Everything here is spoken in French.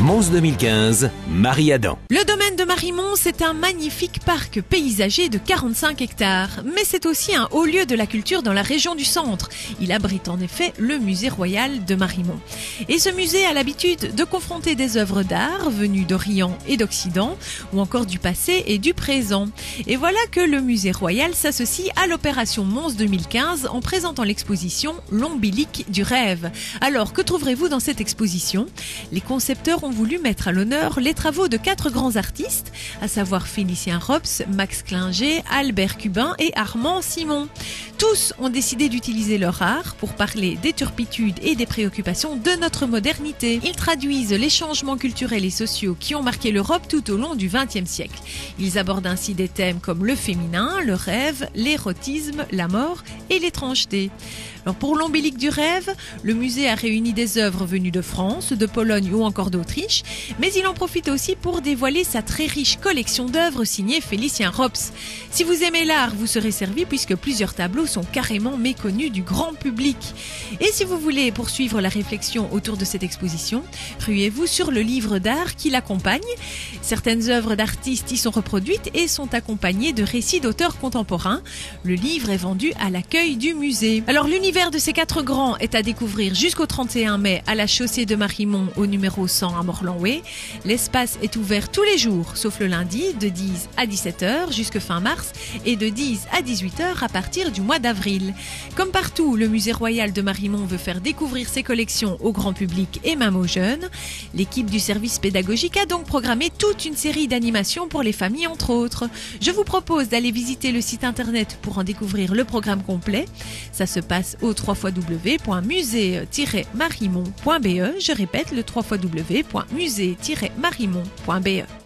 Mons 2015, Marie-Adam. Le domaine de Marimont, c'est un magnifique parc paysager de 45 hectares. Mais c'est aussi un haut lieu de la culture dans la région du centre. Il abrite en effet le musée royal de Marimont. Et ce musée a l'habitude de confronter des œuvres d'art venues d'Orient et d'Occident, ou encore du passé et du présent. Et voilà que le musée royal s'associe à l'opération Mons 2015 en présentant l'exposition L'ombilic du rêve. Alors, que trouverez-vous dans cette exposition ? Les concepteurs ont voulu mettre à l'honneur les travaux de 4 grands artistes, à savoir Félicien Rops, Max Klinger, Albert Cuban et Armand Simon. Tous ont décidé d'utiliser leur art pour parler des turpitudes et des préoccupations de notre modernité. Ils traduisent les changements culturels et sociaux qui ont marqué l'Europe tout au long du XXe siècle. Ils abordent ainsi des thèmes comme le féminin, le rêve, l'érotisme, la mort et l'étrangeté. Alors pour l'ombilic du rêve, le musée a réuni des œuvres venues de France, de Pologne ou encore d'Autriche, mais il en profite aussi pour dévoiler sa très riche collection d'œuvres signées Félicien Rops. Si vous aimez l'art, vous serez servi puisque plusieurs tableaux sont carrément méconnus du grand public. Et si vous voulez poursuivre la réflexion autour de cette exposition, ruez-vous sur le livre d'art qui l'accompagne. Certaines œuvres d'artistes y sont reproduites et sont accompagnées de récits d'auteurs contemporains. Le livre est vendu à l'accueil du musée. Alors l'univers de ces 4 grands est à découvrir jusqu'au 31 mai à la chaussée de Marimont au numéro 100 à Morlanway. L'espace est ouvert tous les jours, sauf le lundi, de 10 à 17h jusqu'à fin mars et de 10 à 18h à partir du mois d'avril. Comme partout, le musée royal de Marimont veut faire découvrir ses collections au grand public et même aux jeunes. L'équipe du service pédagogique a donc programmé toute une série d'animations pour les familles entre autres. Je vous propose d'aller visiter le site internet pour en découvrir le programme complet. Ça se passe au www.musée-marimont.be. Je répète, le www.musée-marimont.be.